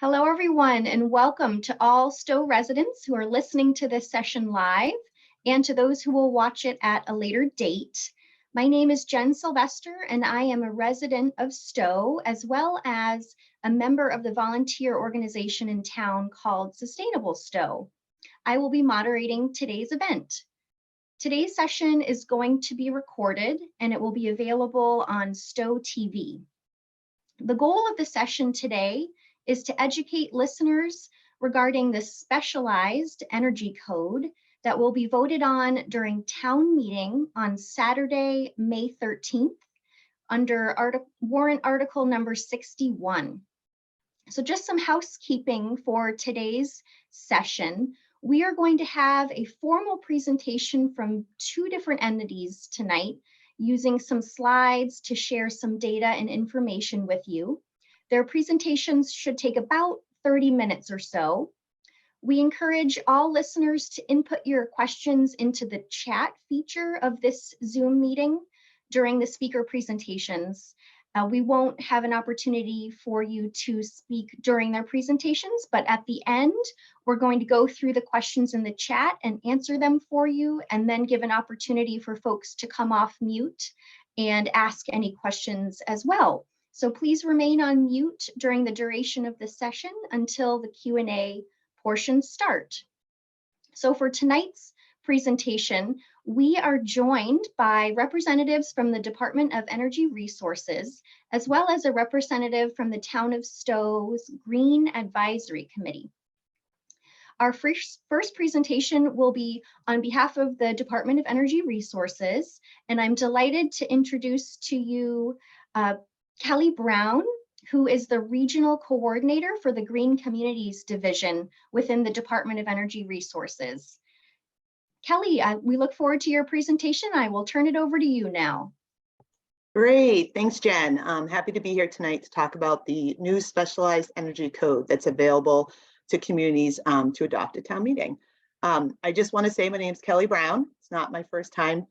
Hello, everyone, and welcome to all Stow residents who are listening to this session live and to those who will watch it at a later date. My name is Jen Sylvester, and I am a resident of Stow, as well as a member of the volunteer organization in town called Sustainable Stow. I will be moderating today's event. Today's session is going to be recorded, and it will be available on Stow TV. The goal of the session today is to educate listeners regarding the specialized energy code that will be voted on during town meeting on Saturday, May 13th, under warrant article number 61. So just some housekeeping for today's session. We are going to have a formal presentation from two different entities tonight, using some slides to share some data and information with you. Their presentations should take about 30 minutes or so. We encourage all listeners to input your questions into the chat feature of this Zoom meeting during the speaker presentations. We won't have an opportunity for you to speak during their presentations, but at the end, we're going to go through the questions in the chat and answer them for you, and then give an opportunity for folks to come off mute and ask any questions as well. So please remain on mute during the duration of the session until the Q&A portions start. So for tonight's presentation, we are joined by representatives from the Department of Energy Resources, as well as a representative from the Town of Stow's Green Advisory Committee. Our first presentation will be on behalf of the Department of Energy Resources, and I'm delighted to introduce to you Kelly Brown, who is the Regional Coordinator for the Green Communities Division within the Department of Energy Resources. Kelly, we look forward to your presentation. I will turn it over to you now. Great, thanks, Jen. I'm happy to be here tonight to talk about the new specialized energy code that's available to communities to adopt at town meeting. I just want to say my name is Kelly Brown. It's not my first time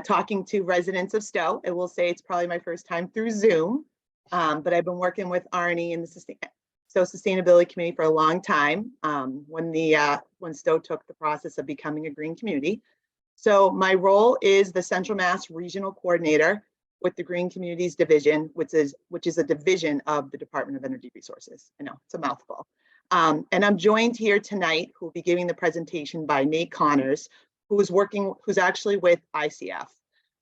talking to residents of Stow. I will say it's probably my first time through Zoom, but I've been working with Arnie in the Stow Sustainability Committee for a long time when Stow took the process of becoming a green community. So my role is the Central Mass Regional Coordinator with the Green Communities Division, which is a division of the Department of Energy Resources. I know, it's a mouthful. And I'm joined here tonight, who will be giving the presentation, by Nate Connors, who's actually with ICF.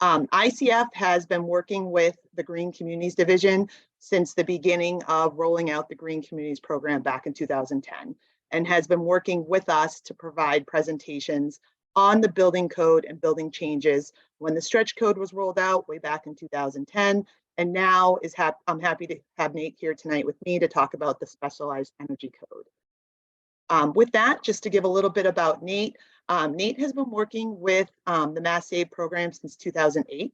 ICF has been working with the Green Communities Division since the beginning of rolling out the Green Communities program back in 2010, and has been working with us to provide presentations on the building code and building changes when the stretch code was rolled out way back in 2010. And now I'm happy to have Nate here tonight with me to talk about the specialized energy code. With that, just to give a little bit about Nate, Nate has been working with the Mass Save program since 2008.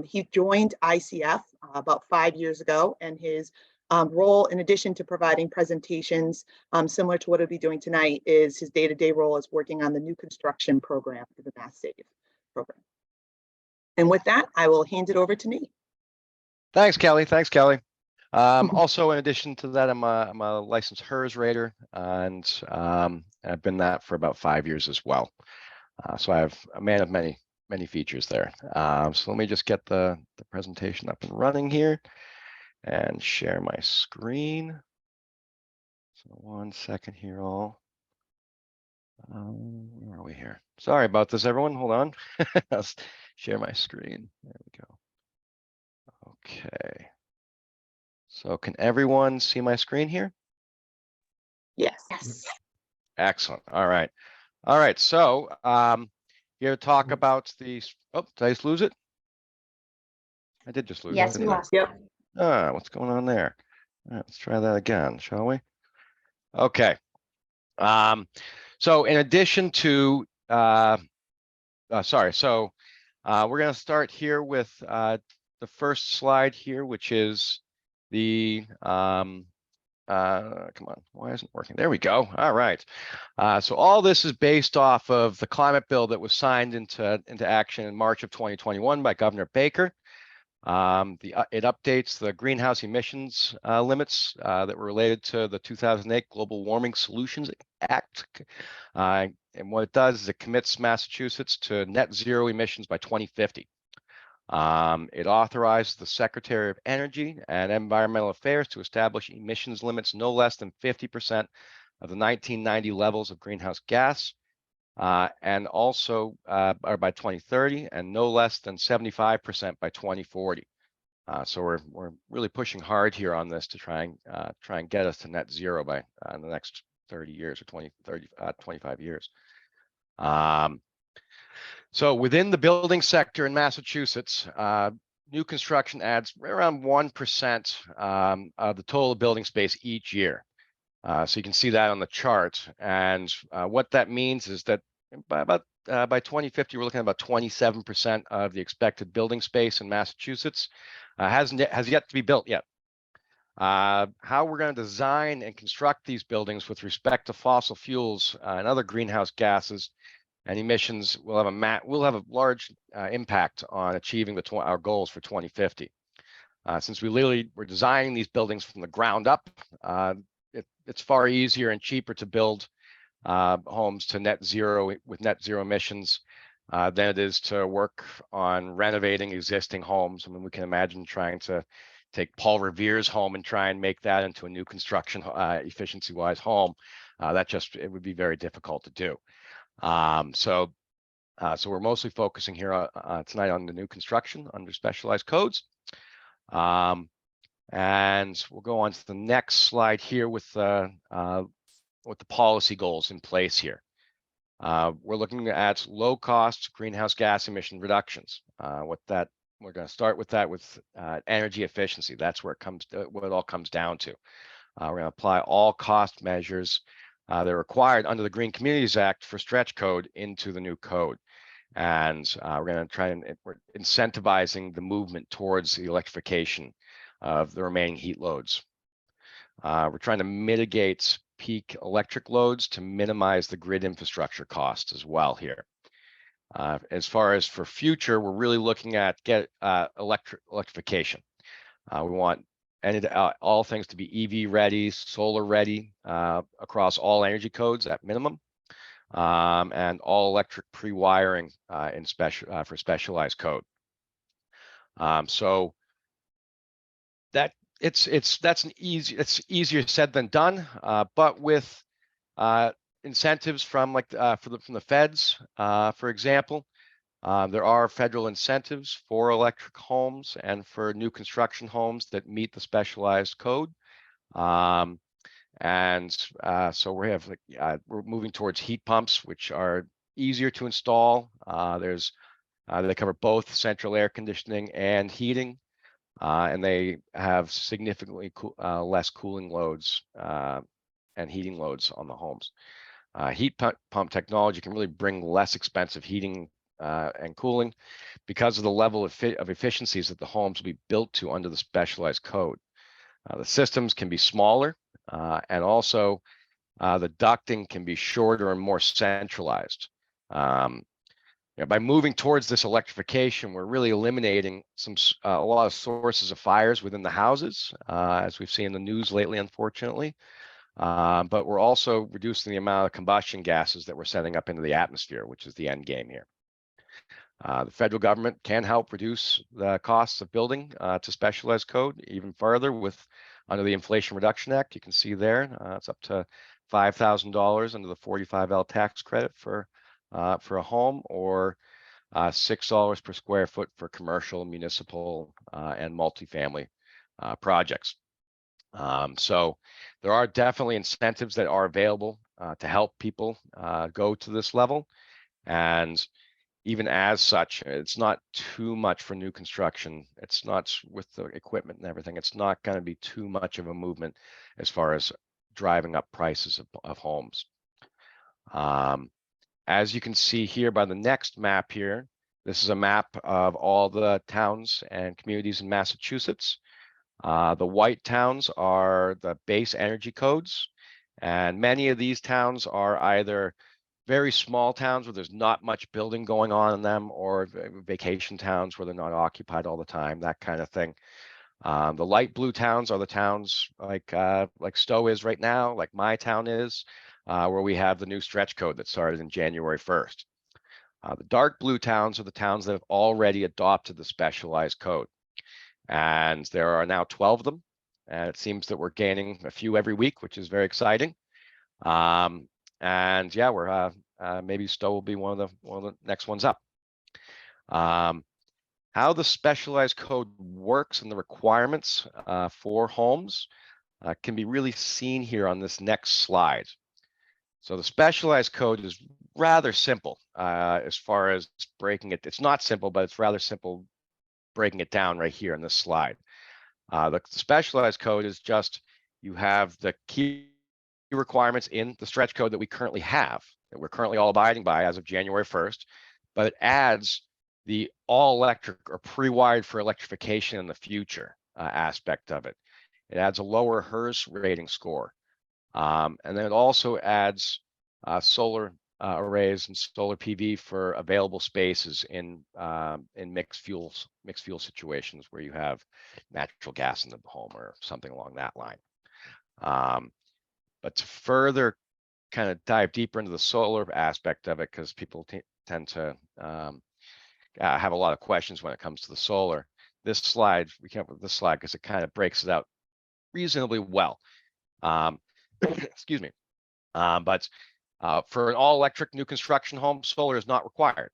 He joined ICF about 5 years ago, and his role, in addition to providing presentations similar to what he'll be doing tonight, is his day-to-day role is working on the new construction program for the Mass Save program. And with that, I will hand it over to Nate. Thanks, Kelly. Thanks, Kelly. Also, in addition to that, I'm a licensed HERS rater, and I've been that for about 5 years as well. So I'm a man of many features there. So let me just get the presentation up and running here and share my screen. So 1 second here, all. Where are we here? Sorry about this, everyone. Hold on. I'll share my screen. There we go. Okay. So can everyone see my screen here? Yes. Excellent. All right. So here to talk about the. Oh, did I just lose it? I did just lose it. Yes, we lost. Yep. What's going on there? All right, let's try that again, shall we? Okay. So in addition to, we're going to start here with the first slide here, which is the, come on, why isn't it working? There we go. All right. So all this is based off of the climate bill that was signed into action in March of 2021 by Governor Baker. It updates the greenhouse emissions limits that were related to the 2008 Global Warming Solutions Act. And what it does is it commits Massachusetts to net zero emissions by 2050. It authorizes the Secretary of Energy and Environmental Affairs to establish emissions limits no less than 50% of the 1990 levels of greenhouse gas, and also by 2030, and no less than 75% by 2040. So we're really pushing hard here on this to try and get us to net zero by in the next 30 years or 25 years. So within the building sector in Massachusetts, new construction adds around 1% of the total building space each year. So you can see that on the chart. And what that means is that by 2050, we're looking at about 27% of the expected building space in Massachusetts has yet to be built yet. How we're going to design and construct these buildings with respect to fossil fuels and other greenhouse gases and emissions will have a large impact on achieving our goals for 2050. Since we're designing these buildings from the ground up, it's far easier and cheaper to build homes to net zero with net zero emissions than it is to work on renovating existing homes. I mean, we can imagine trying to take Paul Revere's home and try and make that into a new construction efficiency-wise home. It would be very difficult to do. So we're mostly focusing here tonight on the new construction under specialized codes. And we'll go on to the next slide here with the policy goals in place here. We're looking at low cost greenhouse gas emission reductions. We're going to start with that with energy efficiency. That's where it all comes down to. We're going to apply all cost measures that are required under the Green Communities Act for stretch code into the new code. And we're going to we're incentivizing the movement towards the electrification of the remaining heat loads. We're trying to mitigate peak electric loads to minimize the grid infrastructure costs as well here. As far as for future, we're really looking at electrification. We want all things to be EV ready, solar ready across all energy codes at minimum, and all electric pre-wiring for specialized code. So it's easier said than done, but with incentives from from the feds, for example. There are federal incentives for electric homes and for new construction homes that meet the specialized code. So we're moving towards heat pumps, which are easier to install. They cover both central air conditioning and heating, and they have significantly less cooling loads and heating loads on the homes. Heat pump technology can really bring less expensive heating and cooling because of the level of efficiencies that the homes will be built to under the specialized code. The systems can be smaller, and also the ducting can be shorter and more centralized. By moving towards this electrification, we're really eliminating a lot of sources of fires within the houses, as we've seen in the news lately, unfortunately. But we're also reducing the amount of combustion gases that we're sending up into the atmosphere, which is the end game here. The federal government can help reduce the costs of building to specialized code even further under the Inflation Reduction Act. You can see there it's up to $5,000 under the 45L tax credit for a home, or $6 per square foot for commercial, municipal, and multifamily projects. So there are definitely incentives that are available to help people go to this level. And even as such, it's not too much for new construction. It's not, with the equipment and everything, it's not going to be too much of a movement as far as driving up prices of homes. As you can see here by the next map here, this is a map of all the towns and communities in Massachusetts. The white towns are the base energy codes, and many of these towns are either very small towns where there's not much building going on in them, or vacation towns where they're not occupied all the time, that kind of thing. The light blue towns are the towns like Stow is right now, like my town is, where we have the new stretch code that started in January 1st. The dark blue towns are the towns that have already adopted the specialized code. And there are now 12 of them. And it seems that we're gaining a few every week, which is very exciting. And yeah, we're maybe Stow will be one of the next ones up. How the specialized code works and the requirements for homes can be really seen here on this next slide. So the specialized code is rather simple as far as breaking it. It's not simple, but it's rather simple breaking it down right here in this slide. The specialized code is just, you have the key requirements in the stretch code that we currently have, that we're currently all abiding by as of January 1st, but it adds the all electric or pre-wired for electrification in the future aspect of it. It adds a lower HERS rating score. And then it also adds solar arrays and solar PV for available spaces in mixed fuel situations where you have natural gas in the home or something along that line. But to further kind of dive deeper into the solar aspect of it, because people tend to have a lot of questions when it comes to the solar. This slide, we came up with this slide because it kind of breaks it out reasonably well. Excuse me. But for an all-electric new construction home, solar is not required.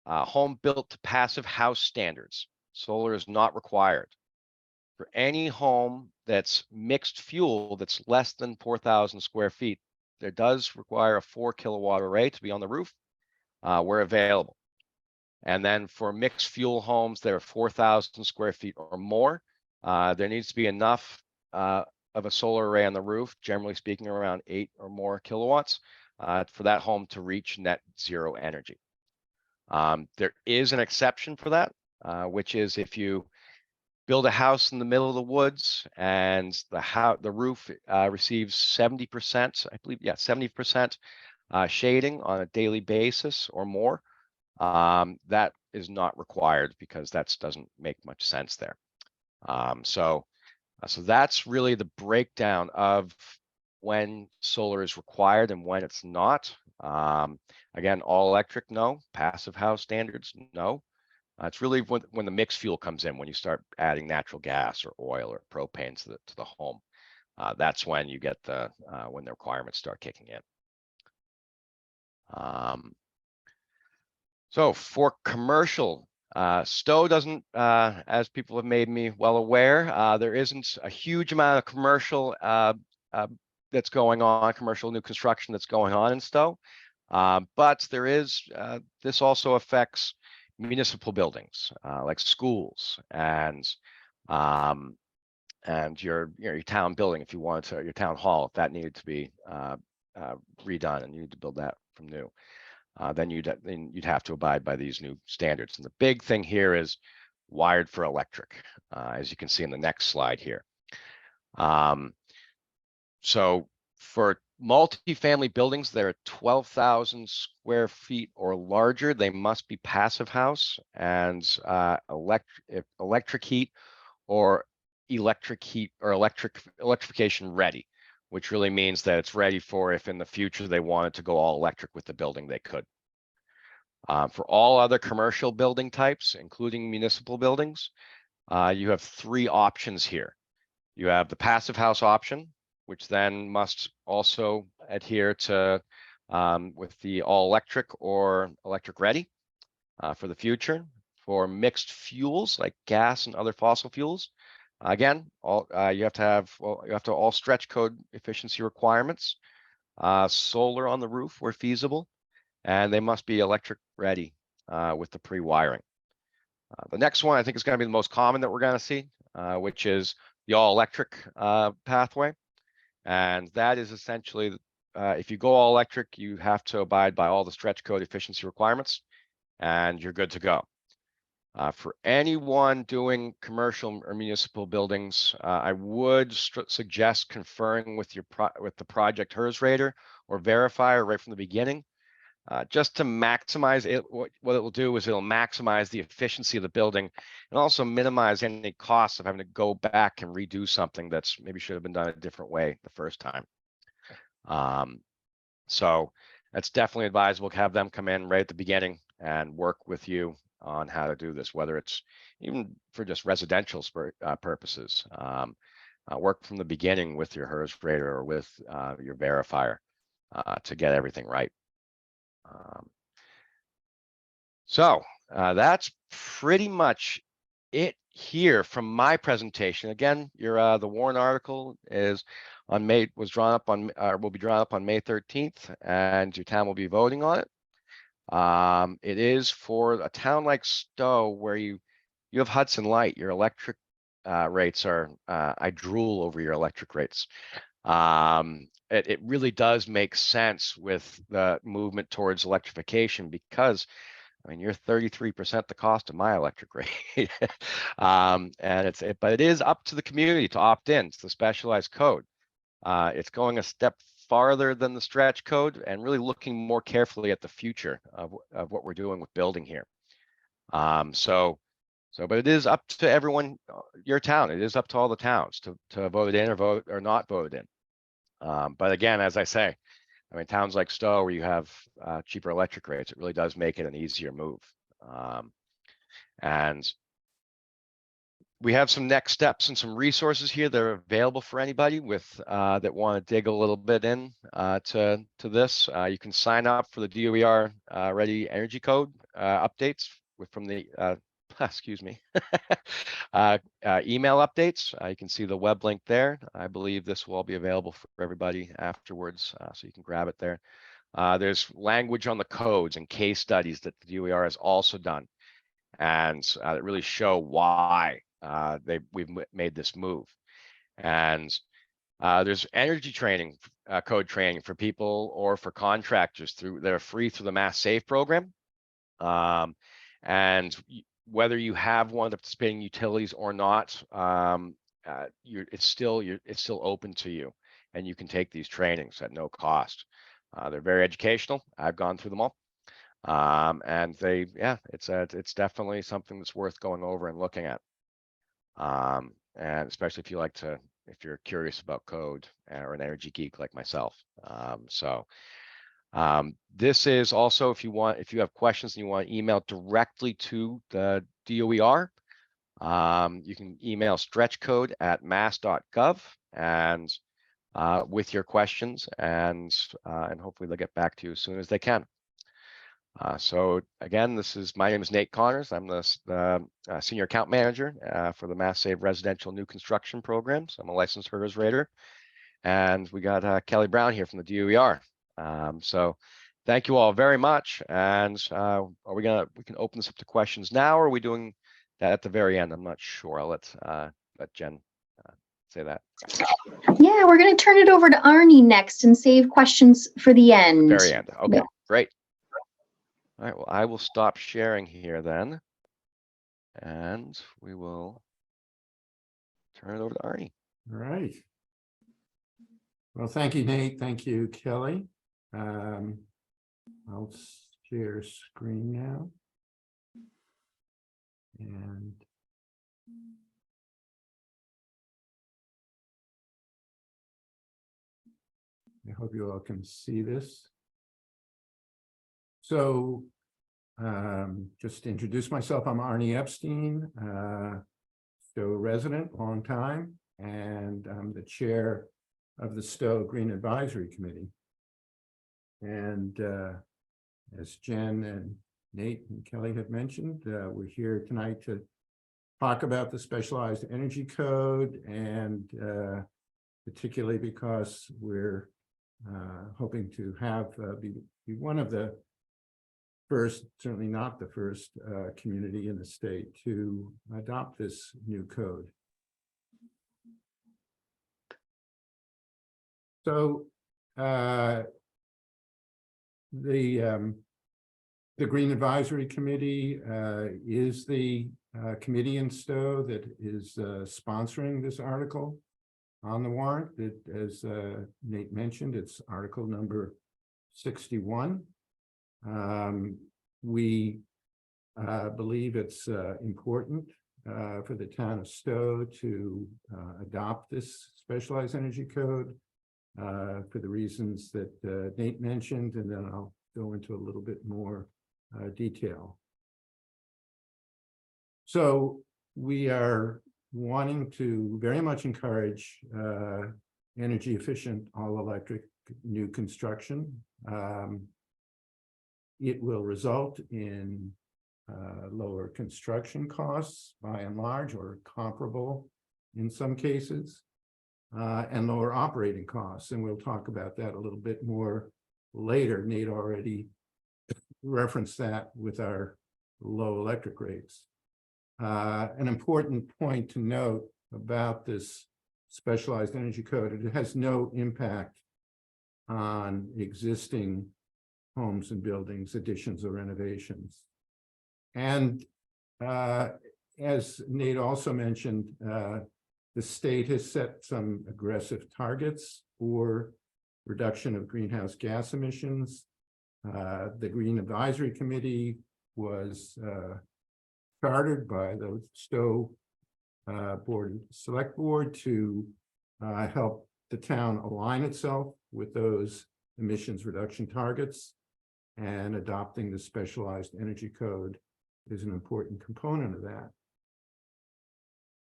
Home built to passive house standards, solar is not required. For any home that's mixed fuel that's less than 4,000 square feet, there does require a 4 kilowatt array to be on the roof where available. And then for mixed fuel homes that are 4,000 square feet or more, there needs to be enough of a solar array on the roof, generally speaking around 8 or more kilowatts, for that home to reach net zero energy. There is an exception for that, which is if you build a house in the middle of the woods and the roof receives 70%, I believe, yeah, 70% shading on a daily basis or more, that is not required because that doesn't make much sense there. So that's really the breakdown of when solar is required and when it's not. Again, all electric, no. Passive house standards, no. It's really when the mixed fuel comes in, when you start adding natural gas or oil or propane to the home. That's when you get when the requirements start kicking in. So for commercial, Stow doesn't, as people have made me well aware, there isn't a huge amount of commercial that's going on, commercial new construction that's going on in Stow. But there is, this also affects municipal buildings like schools and your town building, if you wanted to, your town hall, if that needed to be redone and you need to build that from new. Then you'd have to abide by these new standards. And the big thing here is wired for electric, as you can see in the next slide here. So for multi-family buildings that are 12,000 square feet or larger, they must be passive house and electric heat or electrification ready, which really means that it's ready for if in the future they wanted to go all electric with the building, they could. For all other commercial building types, including municipal buildings, you have 3 options here. You have the passive house option, which then must also adhere to with the all electric or electric ready for the future. For mixed fuels like gas and other fossil fuels, again, you have to all stretch code efficiency requirements, solar on the roof where feasible, and they must be electric ready with the pre-wiring. The next one I think is going to be the most common that we're going to see, which is the all electric pathway. And that is essentially, if you go all electric, you have to abide by all the stretch code efficiency requirements and you're good to go. For anyone doing commercial or municipal buildings, I would suggest conferring with the project HERS rater or verifier right from the beginning, just to maximize it. What it will do is it'll maximize the efficiency of the building and also minimize any costs of having to go back and redo something that's maybe should have been done a different way the first time. So that's definitely advisable to have them come in right at the beginning and work with you on how to do this, whether it's even for just residential purposes. Work from the beginning with your HERS grader or with your verifier to get everything right. So that's pretty much it here from my presentation. Again, your the warrant article is on was drawn up on will be drawn up on May 13th, and your town will be voting on it. It is for a town like Stow where you have Hudson Light. Your electric rates are I drool over your electric rates. It really does make sense with the movement towards electrification because I mean, you're 33% the cost of my electric rate. And but it is up to the community to opt in. It's the specialized code. It's going a step farther than the stretch code and really looking more carefully at the future of what we're doing with building here. But it is up to everyone, your town. It is up to all the towns to vote it in or vote or not vote it in. But again, as I say, I mean, towns like Stow where you have cheaper electric rates, it really does make it an easier move. And we have some next steps and some resources here that are available for anybody with that want to dig a little bit in to this. You can sign up for the DOER Ready Energy Code updates from the excuse me email updates. You can see the web link there. I believe this will all be available for everybody afterwards, so you can grab it there. There's language on the codes and case studies that the DOER has also done, and that really show why we've made this move. And there's energy training, code training for people or for contractors that are free through the Mass Save program. And whether you have one of the participating utilities or not, it's still open to you, and you can take these trainings at no cost. They're very educational. I've gone through them all. And it's definitely something that's worth going over and looking at. And especially if you're curious about code or an energy geek like myself. This is also, if you have questions and you want to email directly to the DOER, you can email stretchcode@mass.gov and with your questions, and hopefully they'll get back to you as soon as they can. So again, my name is Nate Connors. I'm the Senior Account Manager for the Mass Save Residential New Construction Programs. I'm a licensed HERS rater. And we got Kelly Brown here from the DOER. So thank you all very much. And we can open this up to questions now, or are we doing that at the very end? I'm not sure. I'll let Jen say that. Yeah, we're going to turn it over to Arnie next and save questions for the end. Very end. Okay, great. All right, well, I will stop sharing here then, and we will turn it over to Arnie. All right. Well, thank you, Nate. Thank you, Kelly. I'll share screen now. And I hope you all can see this. So just to introduce myself, I'm Arnie Epstein, Stow resident, long time, and I'm the chair of the Stow Green Advisory Committee. And as Jen and Nate and Kelly have mentioned, we're here tonight to talk about the Specialized Energy Code, and particularly because we're hoping to have be one of the first, certainly not the first community in the state to adopt this new code. So the Green Advisory Committee is the committee in Stow that is sponsoring this article on the warrant. That, as Nate mentioned, it's article number 61. We believe it's important for the town of Stow to adopt this specialized energy code for the reasons that Nate mentioned, and then I'll go into a little bit more detail. So we are wanting to very much encourage energy efficient all electric new construction. It will result in lower construction costs by and large, or comparable in some cases, and lower operating costs. And we'll talk about that a little bit more later. Nate already referenced that with our low electric rates. An important point to note about this specialized energy code, it has no impact on existing homes and buildings, additions or renovations. And as Nate also mentioned, the state has set some aggressive targets for reduction of greenhouse gas emissions. The Green Advisory Committee was chartered by the Stow Select Board to help the town align itself with those emissions reduction targets, and adopting the specialized energy code is an important component of that.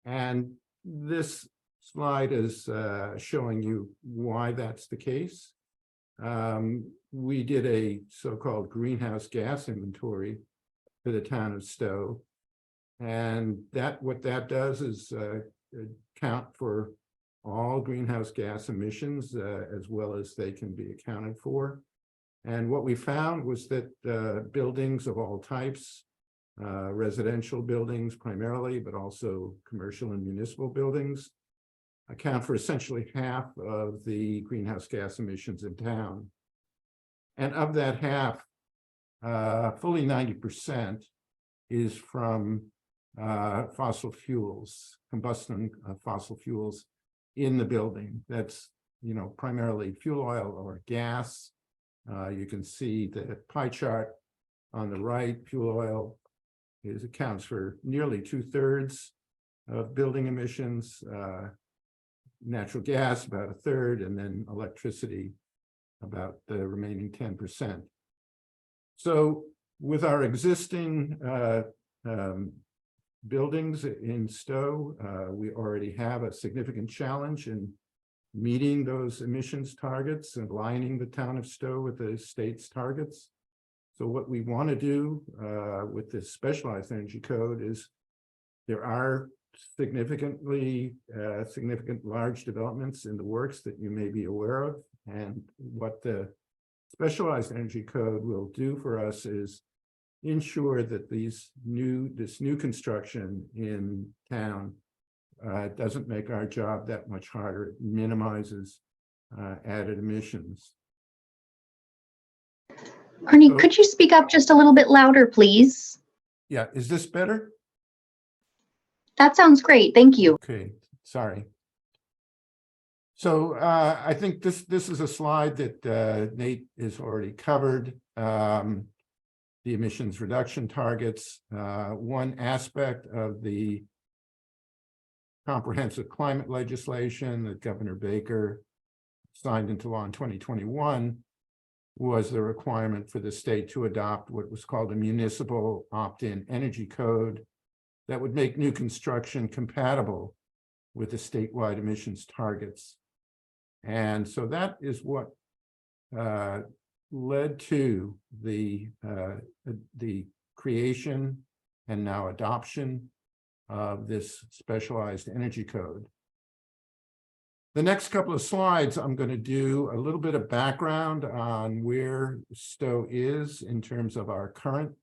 And this slide is showing you why that's the case. We did a so-called greenhouse gas inventory for the town of Stow, and what that does is count for all greenhouse gas emissions as well as they can be accounted for. And what we found was that buildings of all types, residential buildings primarily, but also commercial and municipal buildings, account for essentially half of the greenhouse gas emissions in town. And of that half, fully 90% is from fossil fuels, combustion of fossil fuels in the building. That's, primarily fuel oil or gas. You can see the pie chart on the right. Fuel oil accounts for nearly 2/3 of building emissions, natural gas about 1/3, and then electricity about the remaining 10%. So with our existing buildings in Stow, we already have a significant challenge in meeting those emissions targets and aligning the town of Stow with the state's targets. So what we want to do with this specialized energy code is there are significant large developments in the works that you may be aware of. And what the specialized energy code will do for us is ensure that this new construction in town doesn't make our job that much harder. It minimizes added emissions. Arnie, could you speak up just a little bit louder, please? Yeah, is this better? That sounds great. Thank you. Okay, sorry. So I think this is a slide that Nate has already covered. The emissions reduction targets. One aspect of the comprehensive climate legislation that Governor Baker signed into law in 2021 was the requirement for the state to adopt what was called a municipal opt-in energy code that would make new construction compatible with the statewide emissions targets. And so that is what led to the creation and now adoption of this specialized energy code. The next couple of slides, I'm going to do a little bit of background on where Stow is in terms of our current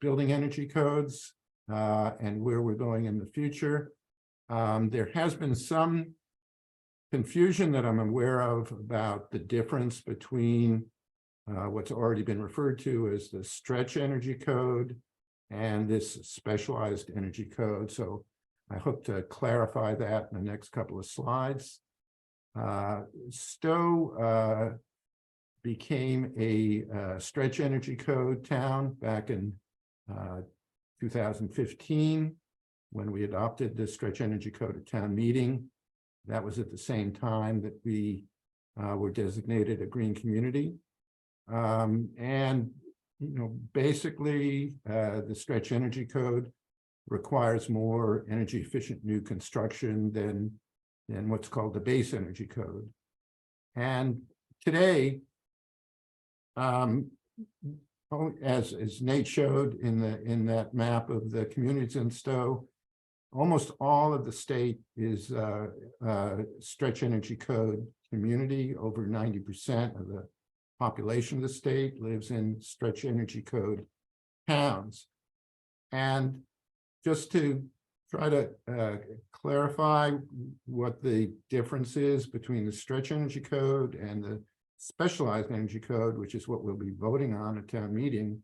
building energy codes and where we're going in the future. There has been some confusion that I'm aware of about the difference between what's already been referred to as the stretch energy code and this specialized energy code. So I hope to clarify that in the next couple of slides. Stow became a stretch energy code town back in 2015 when we adopted the stretch energy code at town meeting. That was at the same time that we were designated a green community. And basically the stretch energy code requires more energy efficient new construction than what's called the base energy code. And today, as Nate showed in that map of the communities in Stow, almost all of the state is stretch energy code community. Over 90% of the population of the state lives in stretch energy code towns. And just to try to clarify what the difference is between the stretch energy code and the specialized energy code, which is what we'll be voting on at town meeting,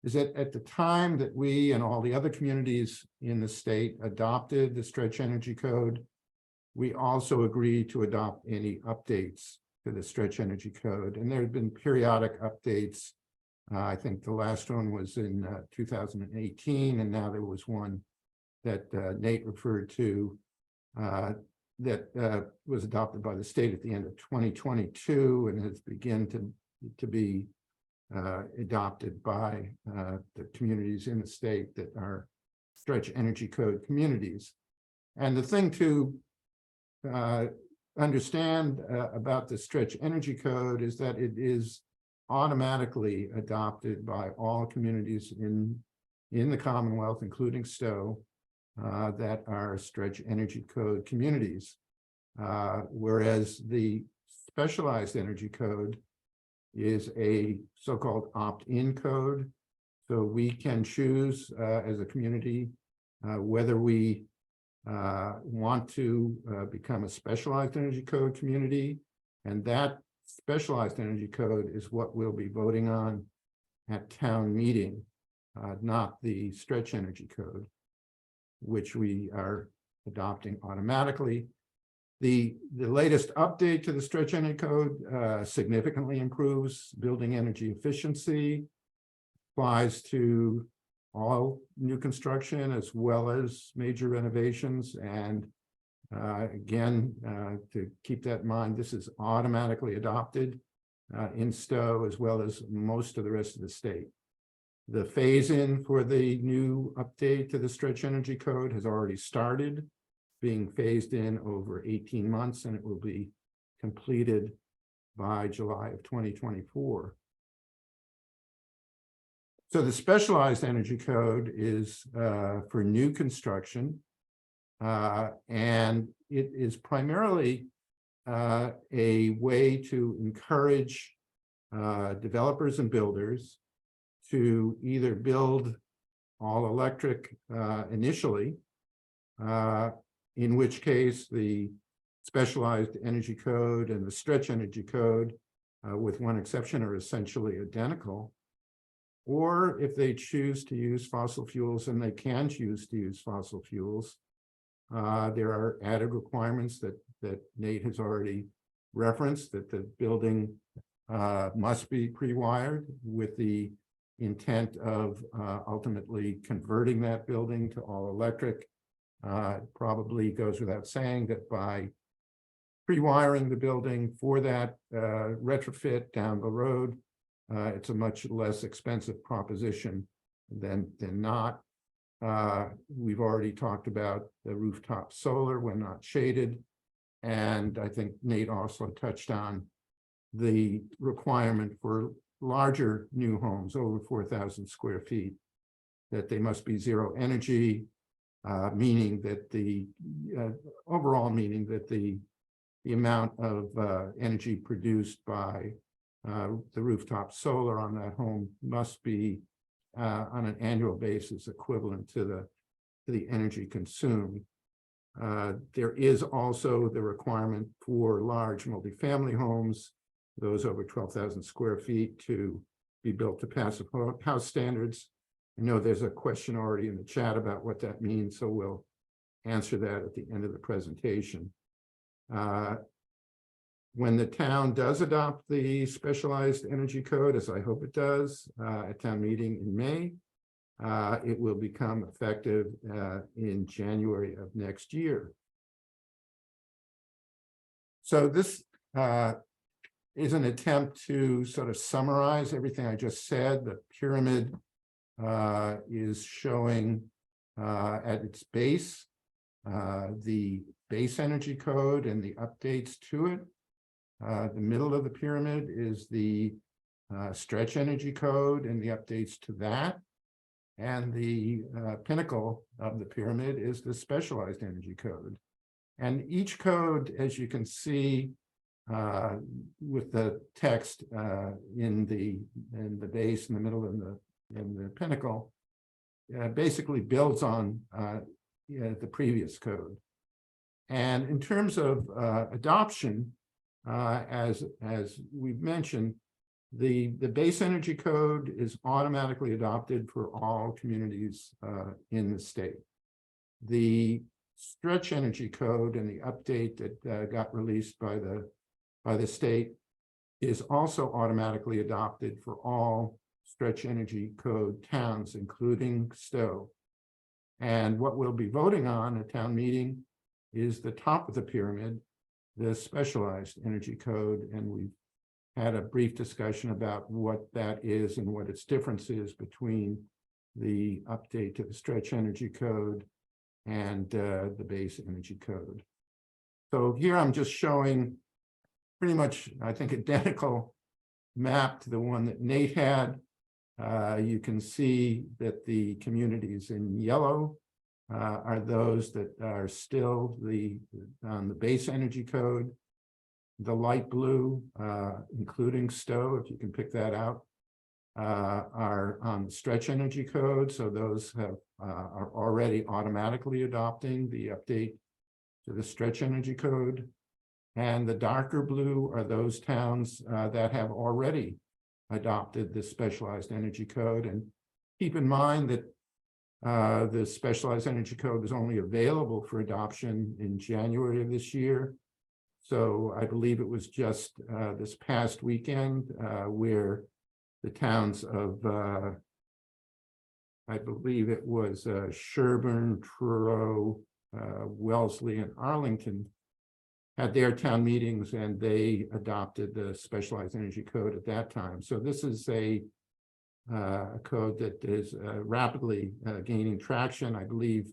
is that at the time that we and all the other communities in the state adopted the stretch energy code, we also agreed to adopt any updates to the stretch energy code. And there have been periodic updates. I think the last one was in 2018, and now there was one that Nate referred to that was adopted by the state at the end of 2022 and has begun to be adopted by the communities in the state that are stretch energy code communities. And the thing to understand about the stretch energy code is that it is automatically adopted by all communities in the Commonwealth, including Stow, that are stretch energy code communities, whereas the specialized energy code is a so-called opt-in code. So we can choose as a community whether we want to become a specialized energy code community, and that specialized energy code is what we'll be voting on at town meeting, not the stretch energy code, which we are adopting automatically. The latest update to the stretch energy code significantly improves building energy efficiency, applies to all new construction as well as major renovations. And again, to keep that in mind, this is automatically adopted in Stow as well as most of the rest of the state. The phase-in for the new update to the stretch energy code has already started, being phased in over 18 months, and it will be completed by July of 2024. So the specialized energy code is for new construction, and it is primarily a way to encourage developers and builders to either build all electric initially, in which case the specialized energy code and the stretch energy code, with one exception, are essentially identical. Or if they choose to use fossil fuels, and they can choose to use fossil fuels, there are added requirements that Nate has already referenced, that the building must be pre-wired with the intent of ultimately converting that building to all electric. It probably goes without saying that by pre-wiring the building for that retrofit down the road, it's a much less expensive proposition than not. We've already talked about the rooftop solar when not shaded. And I think Nate also touched on the requirement for larger new homes over 4,000 square feet, that they must be zero energy, meaning that the overall meaning that the amount of energy produced by the rooftop solar on that home must be on an annual basis equivalent to the energy consumed. There is also the requirement for large multifamily homes, those over 12,000 square feet, to be built to passive house standards. I know there's a question already in the chat about what that means, so we'll answer that at the end of the presentation. When the town does adopt the specialized energy code, as I hope it does, at town meeting in May, it will become effective in January of next year. So this is an attempt to sort of summarize everything I just said. The pyramid is showing at its base the base energy code and the updates to it. The middle of the pyramid is the stretch energy code and the updates to that. And the pinnacle of the pyramid is the specialized energy code. And each code, as you can see with the text in the base, in the middle, and the pinnacle, basically builds on the previous code. And in terms of adoption, as we've mentioned, the base energy code is automatically adopted for all communities in the state. The stretch energy code and the update that got released by the state is also automatically adopted for all stretch energy code towns, including Stow. And what we'll be voting on at town meeting is the top of the pyramid, the specialized energy code, and we've had a brief discussion about what that is and what its difference is between the update to the stretch energy code and the base energy code. So here I'm just showing pretty much, I think, identical map to the one that Nate had. You can see that the communities in yellow are those that are still on the base energy code. The light blue, including Stow, if you can pick that out, are on the stretch energy code. So those are already automatically adopting the update to the stretch energy code. And the darker blue are those towns that have already adopted the specialized energy code. And keep in mind that the specialized energy code was only available for adoption in January of this year. So I believe it was just this past weekend where the towns of, I believe it was Sherburne, Truro, Wellesley, and Arlington had their town meetings, and they adopted the specialized energy code at that time. So this is a code that is rapidly gaining traction. I believe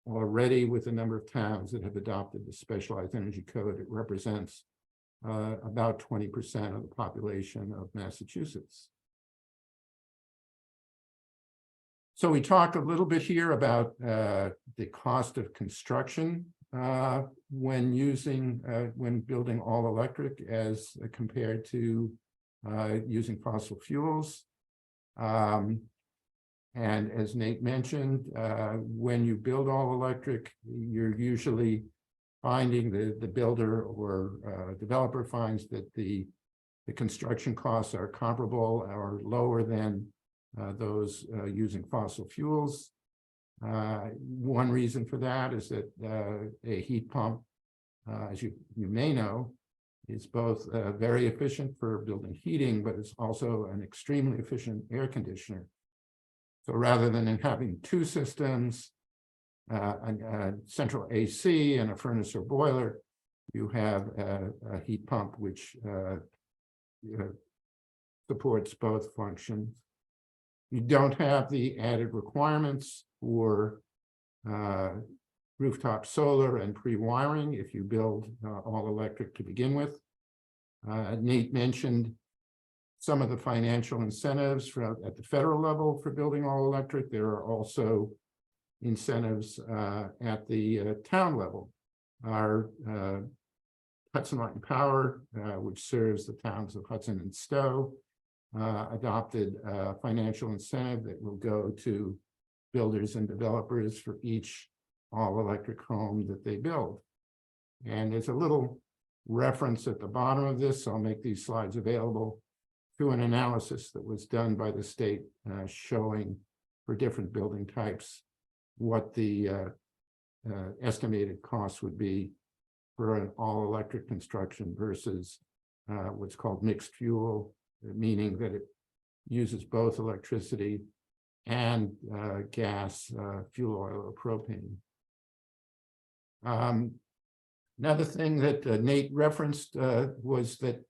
already with the number of towns that have adopted the specialized energy code, it represents about 20% of the population of Massachusetts. So we talk a little bit here about the cost of construction when building all electric as compared to using fossil fuels. And as Nate mentioned, when you build all electric, you're usually finding the builder or developer finds that the construction costs are comparable or lower than those using fossil fuels. One reason for that is that a heat pump, as you may know, is both very efficient for building heating, but it's also an extremely efficient air conditioner. So rather than having two systems, a central AC and a furnace or boiler, you have a heat pump which supports both functions. You don't have the added requirements for rooftop solar and pre-wiring if you build all electric to begin with. Nate mentioned some of the financial incentives at the federal level for building all electric. There are also incentives at the town level. Our Hudson Light and Power, which serves the towns of Hudson and Stow, adopted a financial incentive that will go to builders and developers for each all-electric home that they build. And there's a little reference at the bottom of this, so I'll make these slides available, to an analysis that was done by the state showing for different building types what the estimated cost would be for an all-electric construction versus what's called mixed fuel, meaning that it uses both electricity and gas, fuel oil, or propane. Another thing that Nate referenced was that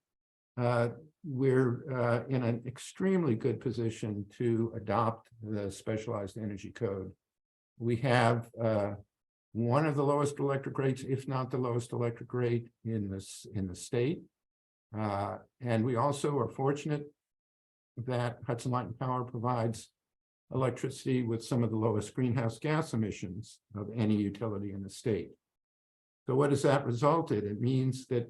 we're in an extremely good position to adopt the specialized energy code. We have one of the lowest electric rates, if not the lowest electric rate in the state. And we also are fortunate that Hudson Light and Power provides electricity with some of the lowest greenhouse gas emissions of any utility in the state. So what does that result in? It means that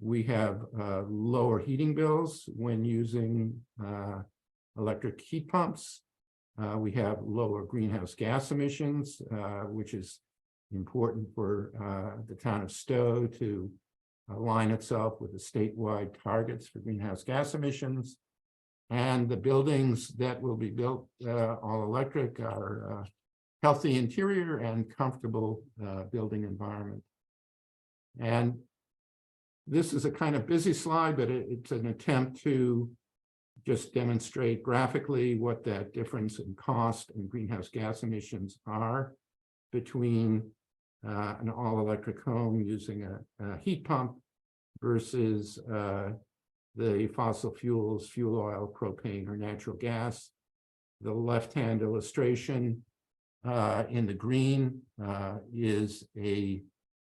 we have lower heating bills when using electric heat pumps. We have lower greenhouse gas emissions, which is important for the town of Stow to align itself with the statewide targets for greenhouse gas emissions. And the buildings that will be built all electric are healthy interior and comfortable building environment. And this is a kind of busy slide, but it's an attempt to just demonstrate graphically what that difference in cost and greenhouse gas emissions are between an all-electric home using a heat pump versus the fossil fuels, fuel oil, propane, or natural gas. The left-hand illustration in the green is a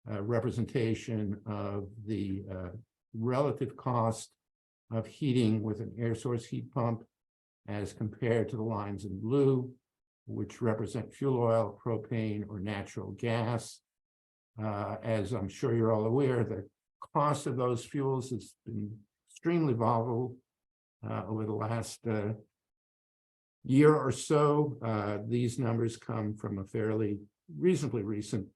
representation of the relative cost of heating with an air source heat pump as compared to the lines in blue, which represent fuel oil, propane, or natural gas. As I'm sure you're all aware, the cost of those fuels has been extremely volatile over the last year or so. These numbers come from a fairly reasonably recent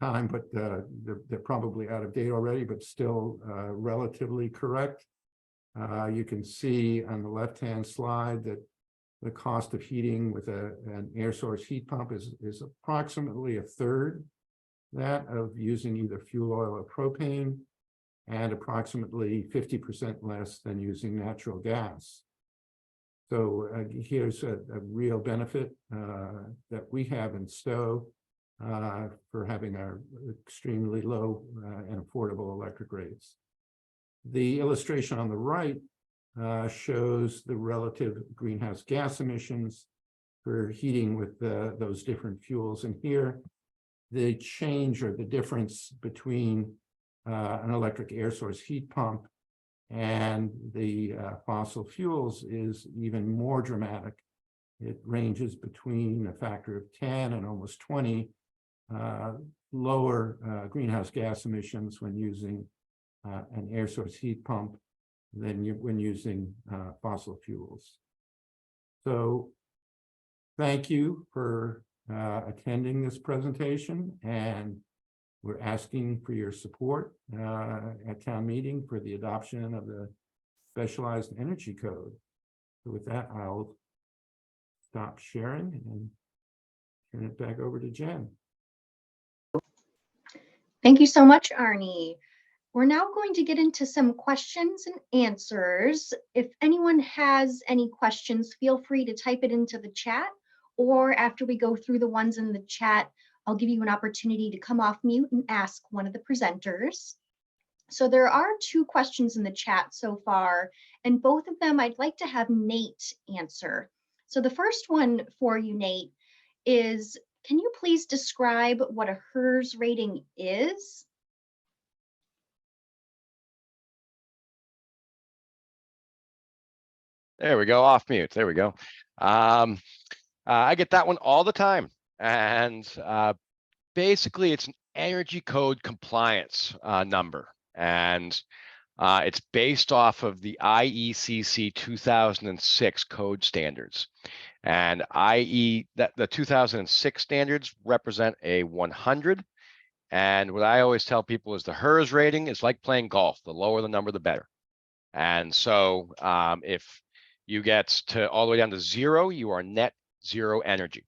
time, but they're probably out of date already, but still relatively correct. You can see on the left-hand slide that the cost of heating with an air source heat pump is approximately a third that of using either fuel oil or propane, and approximately 50% less than using natural gas. So here's a real benefit that we have in Stow for having our extremely low and affordable electric rates. The illustration on the right shows the relative greenhouse gas emissions for heating with those different fuels. And here, the change or the difference between an electric air source heat pump and the fossil fuels is even more dramatic. It ranges between a factor of 10 and almost 20 lower greenhouse gas emissions when using an air source heat pump than when using fossil fuels. So thank you for attending this presentation, and we're asking for your support at town meeting for the adoption of the specialized energy code. So with that, I'll stop sharing and turn it back over to Jen. Thank you so much, Arnie. We're now going to get into some questions and answers. If anyone has any questions, feel free to type it into the chat, or after we go through the ones in the chat, I'll give you an opportunity to come off mute and ask one of the presenters. So there are 2 questions in the chat so far, and both of them I'd like to have Nate answer. So the first one for you, Nate, is can you please describe what a HERS rating is? There we go, off mute. There we go. I get that one all the time. And basically, it's an energy code compliance number. And it's based off of the IECC 2006 code standards. And the 2006 standards represent a 100. And what I always tell people is the HERS rating is like playing golf. The lower the number, the better. And so if you get to all the way down to 0, you are net zero energy.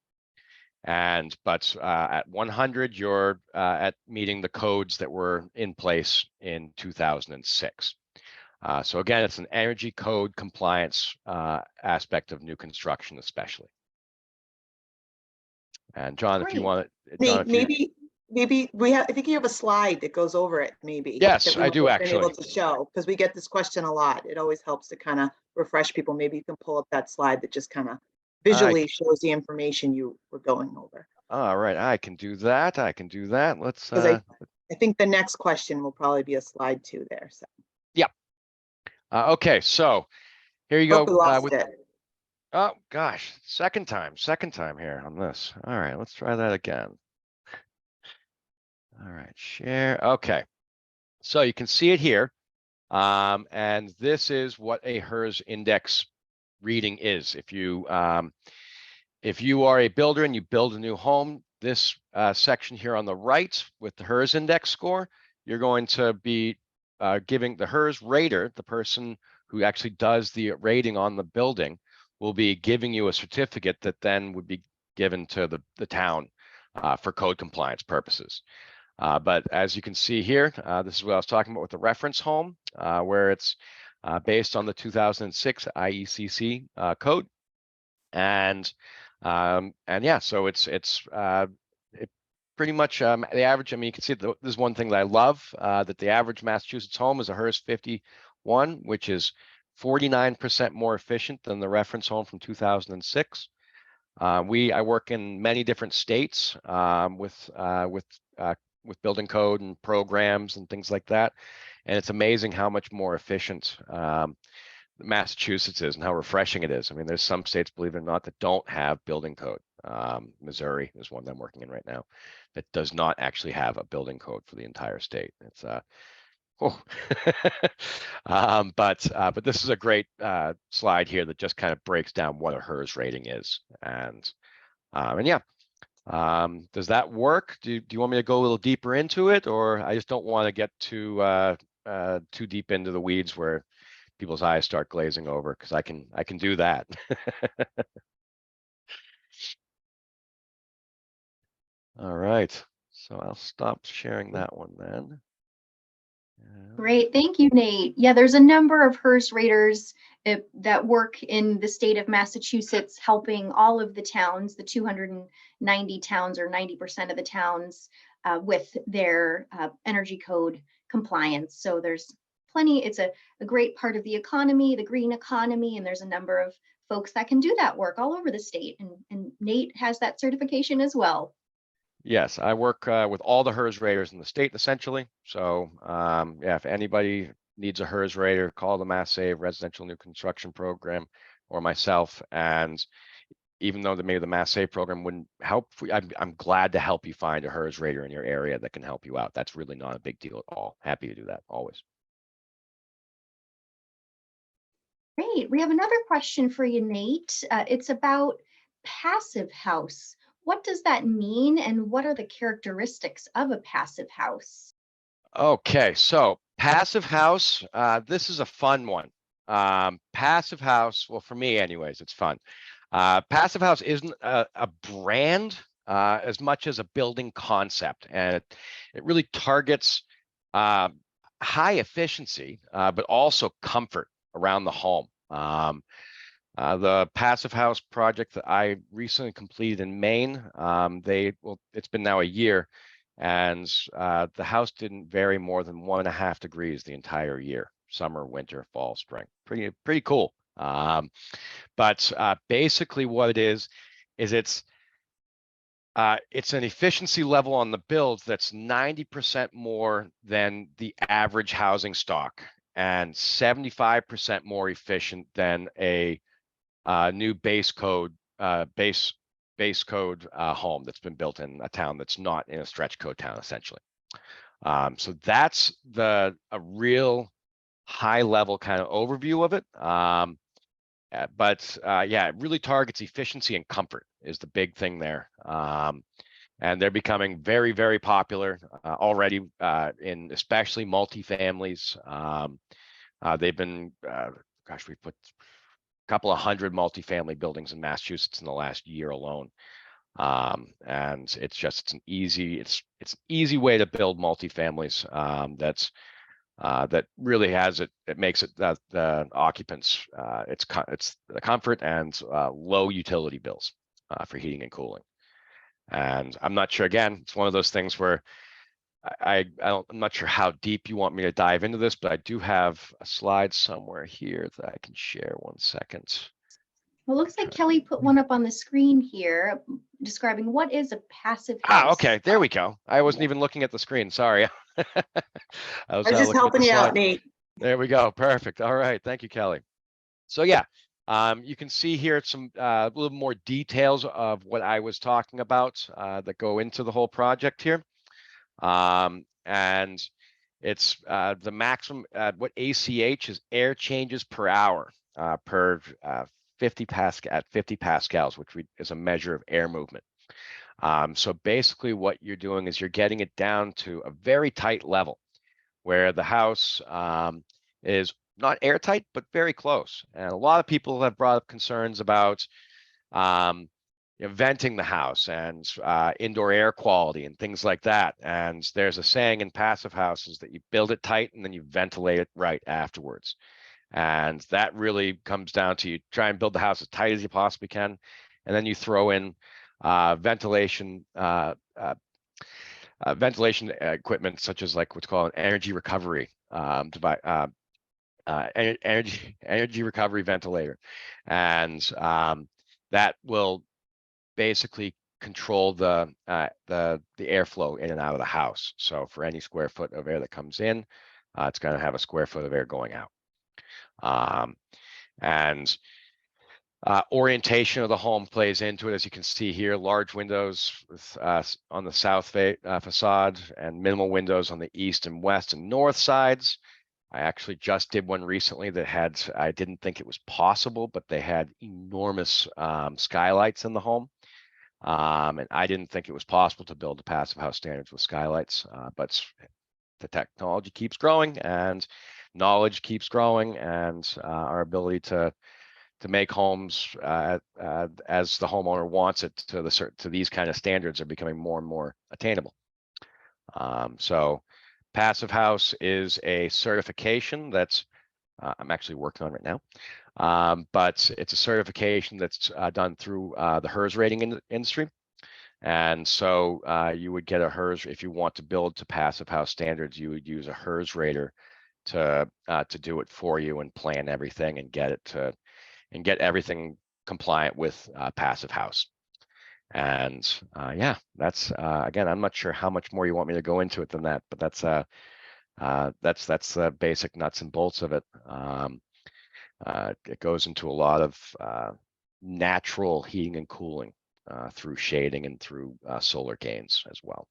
But at 100, you're at meeting the codes that were in place in 2006. So again, it's an energy code compliance aspect of new construction, especially. And John, if you Great. want to, John, if you, Maybe we have, I think you have a slide that goes over it, maybe. Yes, that I do been actually. able to show, because we get this question a lot. It always helps to kind of refresh people. Maybe you can pull up that slide that just kind of visually shows the information you were going over. All right, I can do that. I can do that. Let's. Because I think the next question will probably be a slide too there. So. Yep. Okay, so here you Oh, go. we lost it. Oh gosh, second time here on this. All right, let's try that again. All right, share. Okay, so you can see it here. And this is what a HERS index reading is. If you are a builder and you build a new home, this section here on the right with the HERS index score, you're going to be giving the HERS rater, the person who actually does the rating on the building, will be giving you a certificate that then would be given to the town for code compliance purposes. But as you can see here, this is what I was talking about with the reference home, where it's based on the 2006 IECC code. And yeah, so it's pretty much the average. I mean, you can see there's one thing that I love, that the average Massachusetts home is a HERS 51, which is 49% more efficient than the reference home from 2006. I work in many different states with building code and programs and things like that, and it's amazing how much more efficient Massachusetts is and how refreshing it is. I mean, there's some states, believe it or not, that don't have building code. Missouri is one that I'm working in right now that does not actually have a building code for the entire state. It's but this is a great slide here that just kind of breaks down what a HERS rating is. And yeah, does that work? Do you want me to go a little deeper into it, or I just don't want to get too deep into the weeds where people's eyes start glazing over, because I can do that. All right, so I'll stop sharing that one then. Great, thank you, Nate. Yeah, there's a number of HERS raters that work in the state of Massachusetts, helping all of the towns, the 290 towns or 90% of the towns with their energy code compliance. So there's plenty, it's a great part of the economy, the green economy, and there's a number of folks that can do that work all over the state. And Nate has that certification as well. Yes, I work with all the HERS raters in the state, essentially. So yeah, if anybody needs a HERS rater, call the Mass Save Residential New Construction Program or myself. And even though maybe the Mass Save program wouldn't help, I'm glad to help you find a HERS rater in your area that can help you out. That's really not a big deal at all. Happy to do that, always. Great. We have another question for you, Nate. It's about passive house. What does that mean, and what are the characteristics of a passive house? Okay, so passive house, this is a fun one. Passive house, well, for me anyways, it's fun. Passive house isn't a brand as much as a building concept, and it really targets high efficiency, but also comfort around the home. The passive house project that I recently completed in Maine, it's been now a year, and the house didn't vary more than 1.5 degrees the entire year, summer, winter, fall, spring. Pretty cool. But basically what it is it's an efficiency level on the builds that's 90% more than the average housing stock and 75% more efficient than a new base code home that's been built in a town that's not in a stretch code town, essentially. So that's a real high level kind of overview of it. But yeah, it really targets efficiency and comfort is the big thing there. And they're becoming very, very popular already in especially multifamilies. They've been, gosh, we put a couple of hundred multifamily buildings in Massachusetts in the last year alone. And it's an easy way to build multifamilies that really has it makes it that the occupants it's the comfort and low utility bills for heating and cooling. And I'm not sure, again, it's one of those things where I'm not sure how deep you want me to dive into this, but I do have a slide somewhere here that I can share. 1 second. Well, it looks like Kelly put one up on the screen here describing what is a passive house. Okay, there we go. I wasn't even looking at the screen, sorry. I was just looking at helping the you out, slide. Nate. There we go, perfect. All right, thank you, Kelly. So yeah, you can see here some a little more details of what I was talking about that go into the whole project here. And it's the maximum, what ACH is air changes per hour per 50 pascals, which is a measure of air movement. So basically what you're doing is you're getting it down to a very tight level where the house is not airtight, but very close. And a lot of people have brought up concerns about venting the house and indoor air quality and things like that. And there's a saying in passive houses that you build it tight and then you ventilate it right afterwards. And that really comes down to you try and build the house as tight as you possibly can. And then you throw in ventilation equipment such as like what's called an energy recovery energy recovery ventilator, and that will basically control the airflow in and out of the house. So for any square foot of air that comes in, it's going to have a square foot of air going out. And orientation of the home plays into it, as you can see here. Large windows with, on the south facade and minimal windows on the east and west and north sides. I actually just did one recently that had, I didn't think it was possible, but they had enormous skylights in the home. And I didn't think it was possible to build the passive house standards with skylights, but the technology keeps growing and knowledge keeps growing, and our ability to make homes as the homeowner wants it to these kind of standards are becoming more and more attainable. So passive house is a certification that's I'm actually working on right now, but it's a certification that's done through the HERS rating industry. And so you would get a HERS if you want to build to passive house standards. You would use a HERS rater to do it for you and plan everything and get everything compliant with passive house. And yeah, that's again, I'm not sure how much more you want me to go into it than that, but that's the basic nuts and bolts of it. It goes into a lot of natural heating and cooling through shading and through solar gains as well.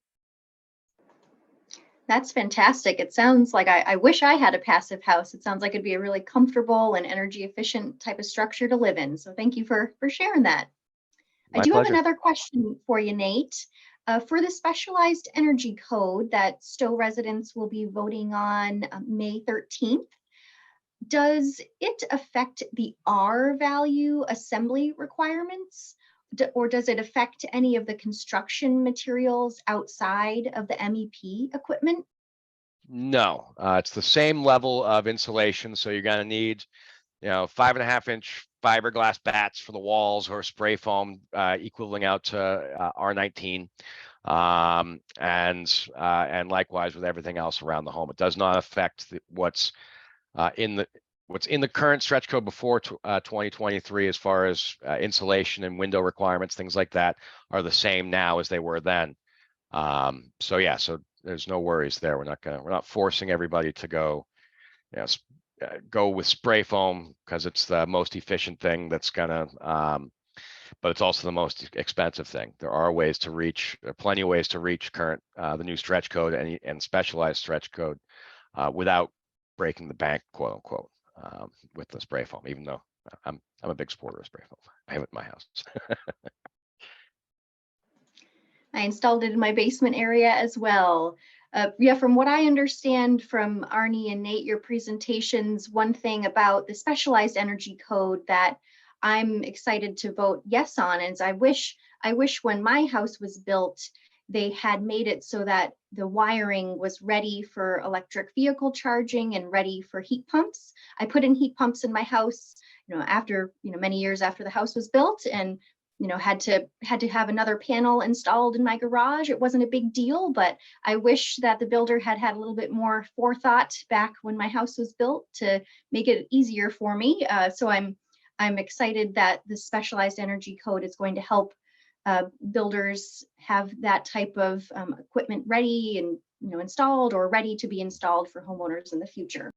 That's fantastic. It sounds like I wish I had a passive house. It sounds like it'd be a really comfortable and energy efficient type of structure to live in. So thank you for sharing that. My I do pleasure. have another question for you, Nate. For the specialized energy code that Stow residents will be voting on May 13th, does it affect the R value assembly requirements? Or does it affect any of the construction materials outside of the MEP equipment? No, it's the same level of insulation. So you're going to need, 5.5-inch fiberglass bats for the walls or spray foam equaling out to R19. And likewise with everything else around the home. It does not affect what's in the current stretch code before 2023 as far as insulation and window requirements, things like that are the same now as they were then. So yeah, so there's no worries there. We're not forcing everybody to go, go with spray foam because it's the most efficient thing that's gonna, but it's also the most expensive thing. There are plenty of ways to reach current, the new stretch code and specialized stretch code without breaking the bank, quote unquote, with the spray foam, even though I'm a big supporter of spray foam. I have it in my house. I installed it in my basement area as well. Yeah, from what I understand from Arnie and Nate, your presentations, one thing about the specialized energy code that I'm excited to vote yes on is I wish I wish when my house was built, they had made it so that the wiring was ready for electric vehicle charging and ready for heat pumps. I put in heat pumps in my house, after, many years after the house was built, and had to have another panel installed in my garage. It wasn't a big deal, but I wish that the builder had a little bit more forethought back when my house was built to make it easier for me. So I'm excited that the specialized energy code is going to help builders have that type of equipment ready and installed or ready to be installed for homeowners in the future.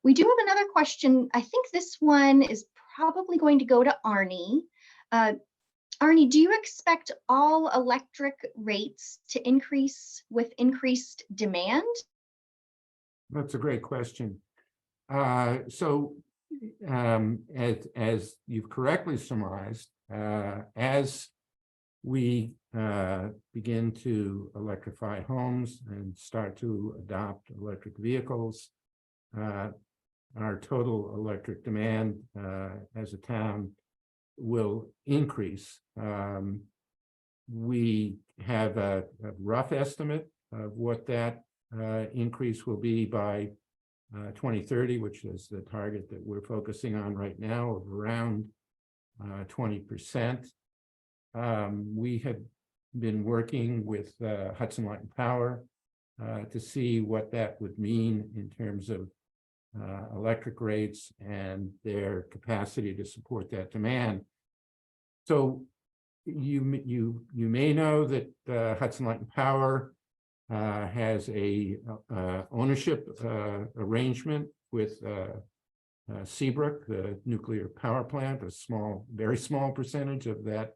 We do have another question. I think this one is probably going to go to Arnie. Arnie, do you expect all electric rates to increase with increased demand? That's a great question. So as you've correctly surmised, as we begin to electrify homes and start to adopt electric vehicles, our total electric demand as a town will increase. We have a rough estimate of what that increase will be by 2030, which is the target that we're focusing on right now, of around 20%. We have been working with Hudson Light and Power to see what that would mean in terms of electric rates and their capacity to support that demand. So you may know that Hudson Light and Power has a ownership arrangement with Seabrook, the nuclear power plant. Very small percentage of that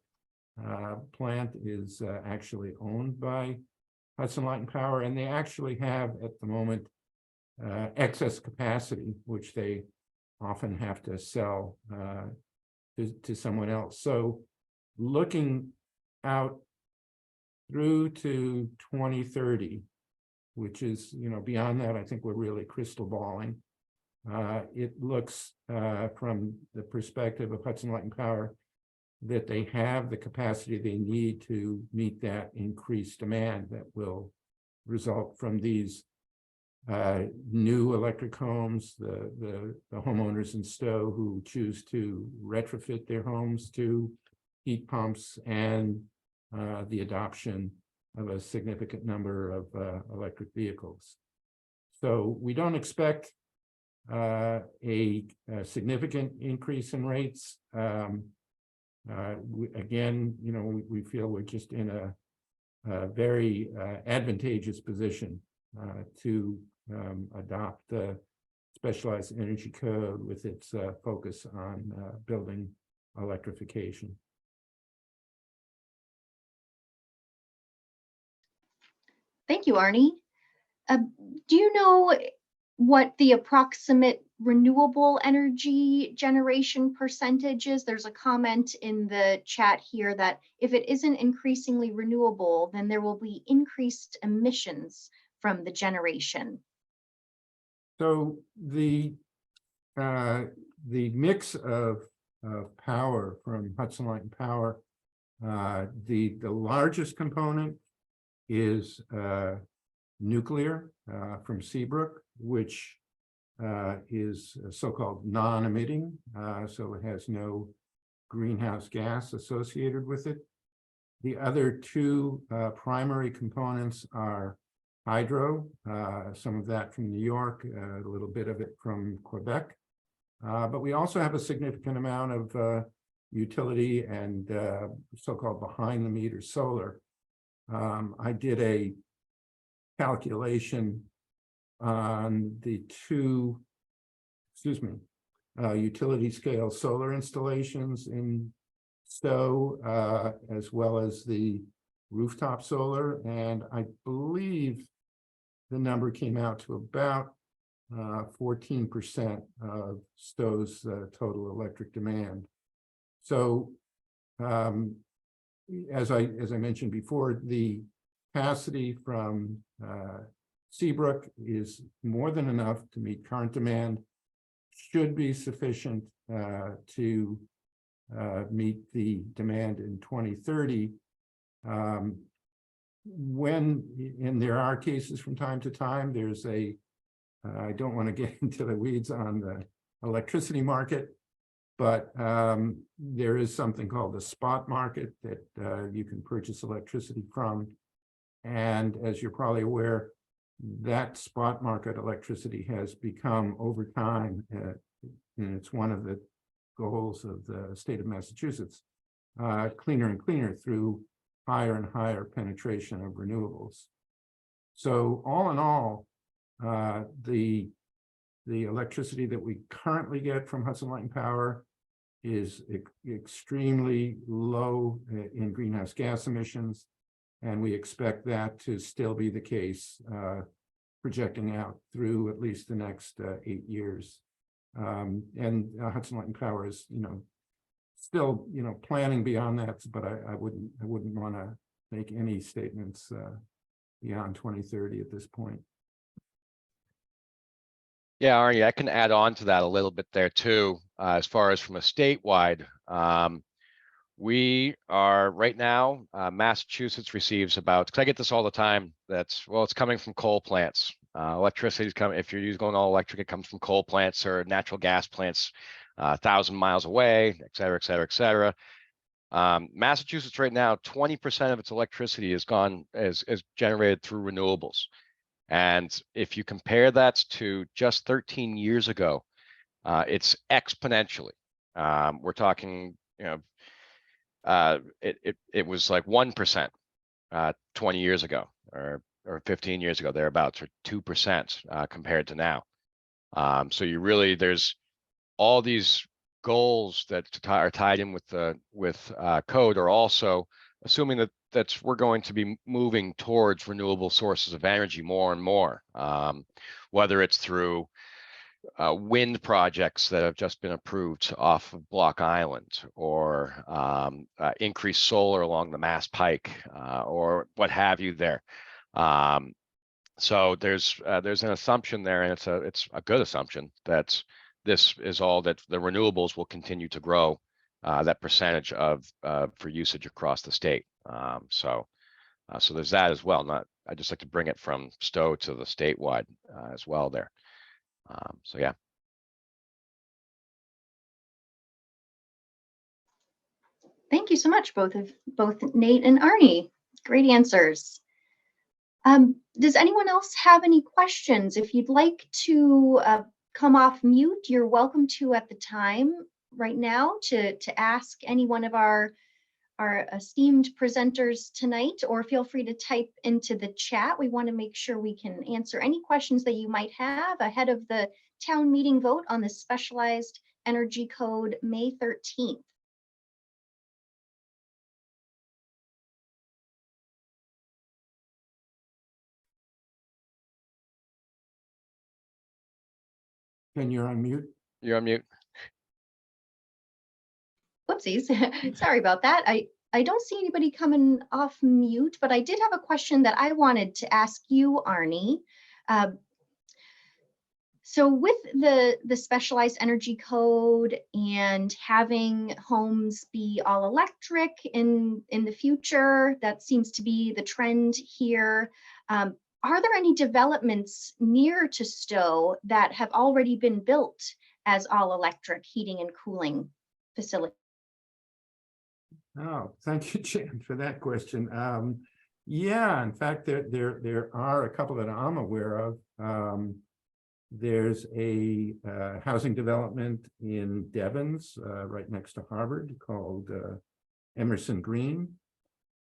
plant is actually owned by Hudson Light and Power, and they actually have at the moment excess capacity, which they often have to sell to someone else. So looking out through to 2030, which is, beyond that, I think we're really crystal balling. It looks from the perspective of Hudson Light and Power that they have the capacity they need to meet that increased demand that will result from these new electric homes, the homeowners in Stow who choose to retrofit their homes to heat pumps, and the adoption of a significant number of electric vehicles. So we don't expect a significant increase in rates. Again, we feel we're just in a very advantageous position to adopt the specialized energy code with its focus on building electrification. Thank you, Arnie. Do you know what the approximate renewable energy generation percentage is? There's a comment in the chat here that if it isn't increasingly renewable, then there will be increased emissions from the generation. So the mix of power from Hudson Light and Power, the largest component is nuclear from Seabrook, which is so-called non-emitting, so it has no greenhouse gas associated with it. The other two primary components are hydro, some of that from New York, a little bit of it from Quebec. But we also have a significant amount of utility and so-called behind-the-meter solar. I did a calculation on the two, utility scale solar installations in Stow, as well as the rooftop solar, and I believe the number came out to about 14% of Stow's total electric demand. So as I mentioned before, the capacity from Seabrook is more than enough to meet current demand, should be sufficient to meet the demand in 2030. And there are cases from time to time, there's I don't want to get into the weeds on the electricity market, but there is something called the spot market that you can purchase electricity from. And as you're probably aware, that spot market electricity has become over time, and it's one of the goals of the state of Massachusetts, cleaner and cleaner through higher and higher penetration of renewables. So all in all, the electricity that we currently get from Hudson Light and Power is extremely low in greenhouse gas emissions, and we expect that to still be the case, projecting out through at least the next 8 years. And Hudson Light and Power is, still, planning beyond that, but I wouldn't want to make any statements beyond 2030 at this point. Yeah, Arnie, I can add on to that a little bit there too. As far as from a statewide, we are right now, Massachusetts receives about, because I get this all the time, it's coming from coal plants. Electricity is coming, if you're going all electric, it comes from coal plants or natural gas plants 1,000 miles away, et cetera, et cetera, et cetera. Massachusetts right now, 20% of its electricity is generated through renewables. And if you compare that to just 13 years ago, it's exponentially. We're talking, it was like 1% 20 years ago, or 15 years ago, thereabouts, or 2% compared to now. So there's all these goals that are tied in with code are also assuming that we're going to be moving towards renewable sources of energy more and more, whether it's through wind projects that have just been approved off of Block Island, or increased solar along the Mass Pike, or what have you there. So there's an assumption there, and it's a good assumption that this is all that the renewables will continue to grow that percentage for usage across the state. So there's that as well. I just like to bring it from Stow to the statewide as well there. So yeah. Thank you so much, both Nate and Arnie. Great answers. Does anyone else have any questions? If you'd like to come off mute, you're welcome to at the time right now to ask any one of our esteemed presenters tonight, or feel free to type into the chat. We want to make sure we can answer any questions that you might have ahead of the town meeting vote on the Specialized Energy Code May 13th. Ken, you're on mute. You're on mute. Whoopsies. Sorry about that. I don't see anybody coming off mute, but I did have a question that I wanted to ask you, Arnie. So with the Specialized Energy Code and having homes be all electric in the future, that seems to be the trend here. Are there any developments near to Stow that have already been built as all electric heating and cooling facilities? Oh, thank you, Jan, for that question. Yeah, in fact, there are a couple that I'm aware of. There's a housing development in Devens, right next to Harvard, called Emerson Green,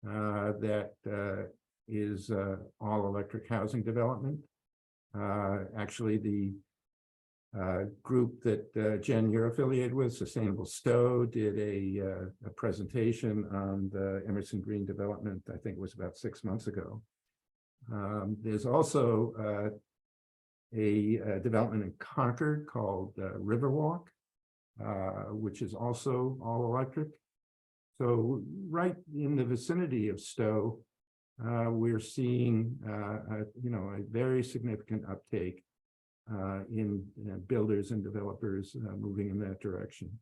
that is all electric housing development. Actually, the group that Jen, you're affiliated with, Sustainable Stow, did a presentation on the Emerson Green development. I think it was about 6 months ago. There's also a development in Concord called Riverwalk, which is also all electric. So right in the vicinity of Stow, we're seeing a very significant uptake in builders and developers moving in that direction.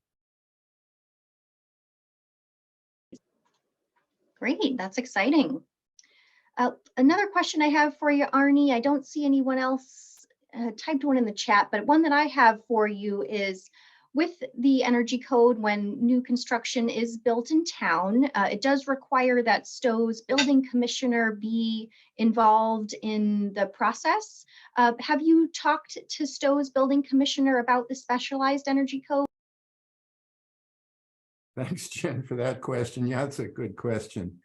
Great, that's exciting. Another question I have for you, Arnie, I don't see anyone else typed one in the chat, but one that I have for you is, with the energy code, when new construction is built in town, it does require that Stow's building commissioner be involved in the process. Have you talked to Stow's building commissioner about the specialized energy code? Thanks, Jen, for that question. Yeah, that's a good question.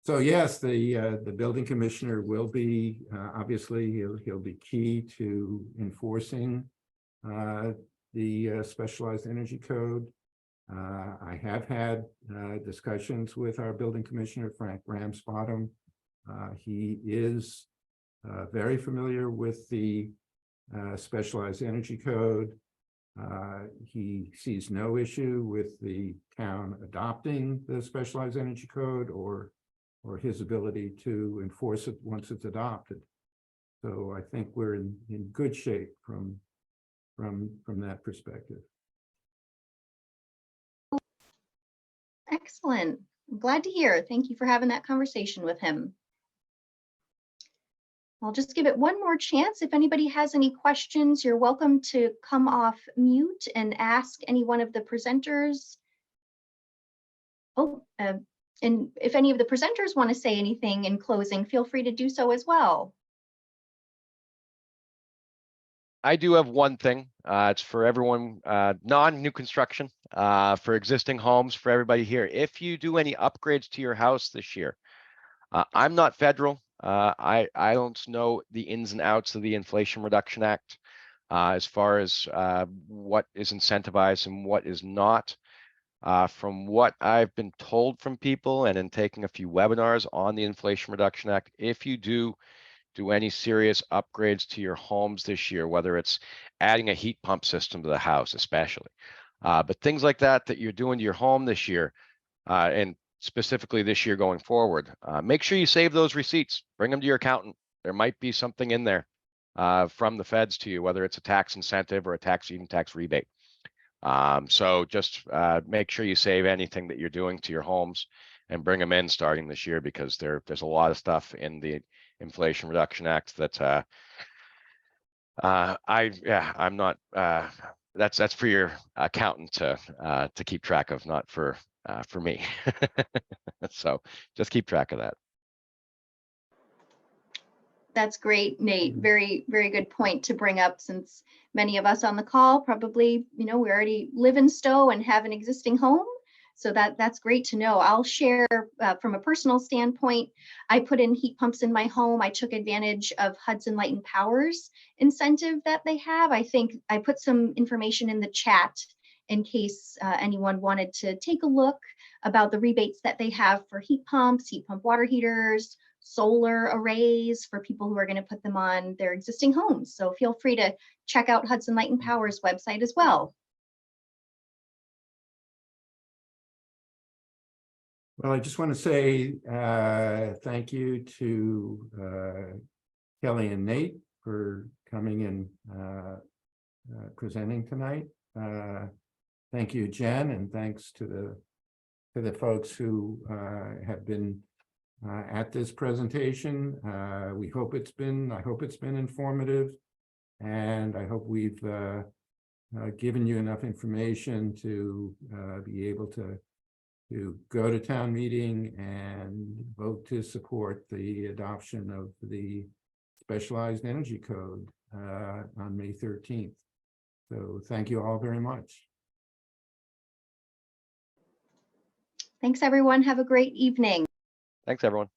So yes, the building commissioner will be, obviously, he'll be key to enforcing the specialized energy code. I have had discussions with our building commissioner, Frank Ramsbottom. He is very familiar with the specialized energy code. He sees no issue with the town adopting the specialized energy code or his ability to enforce it once it's adopted. So I think we're in good shape from that perspective. Excellent. I'm glad to hear. Thank you for having that conversation with him. I'll just give it one more chance. If anybody has any questions, you're welcome to come off mute and ask any one of the presenters. Oh, and if any of the presenters want to say anything in closing, feel free to do so as well. I do have one thing. It's for everyone, non-new construction, for existing homes, for everybody here. If you do any upgrades to your house this year, I'm not federal. I don't know the ins and outs of the Inflation Reduction Act as far as what is incentivized and what is not. From what I've been told from people and in taking a few webinars on the Inflation Reduction Act, if you do any serious upgrades to your homes this year, whether it's adding a heat pump system to the house, especially, but things like that you're doing to your home this year, and specifically this year going forward, make sure you save those receipts, bring them to your accountant. There might be something in there from the feds to you, whether it's a tax incentive or a tax rebate. So just make sure you save anything that you're doing to your homes and bring them in starting this year, because there's a lot of stuff in the Inflation Reduction Act that I'm not. That's for your accountant to keep track of, not for me. So just keep track of that. That's great, Nate. Very, very good point to bring up, since many of us on the call probably, we already live in Stow and have an existing home. So that's great to know. I'll share from a personal standpoint. I put in heat pumps in my home. I took advantage of Hudson Light and Power's incentive that they have. I think I put some information in the chat in case anyone wanted to take a look about the rebates that they have for heat pumps, heat pump water heaters, solar arrays for people who are going to put them on their existing homes. So feel free to check out Hudson Light and Power's website as well. Well, I just want to say thank you to Kelly and Nate for coming and presenting tonight. Thank you, Jen, and thanks to the folks who have been at this presentation. I hope it's been informative, and I hope we've given you enough information to be able to go to town meeting and vote to support the adoption of the specialized energy code on May 13th. So thank you all very much. Thanks, everyone. Have a great evening. Thanks, everyone.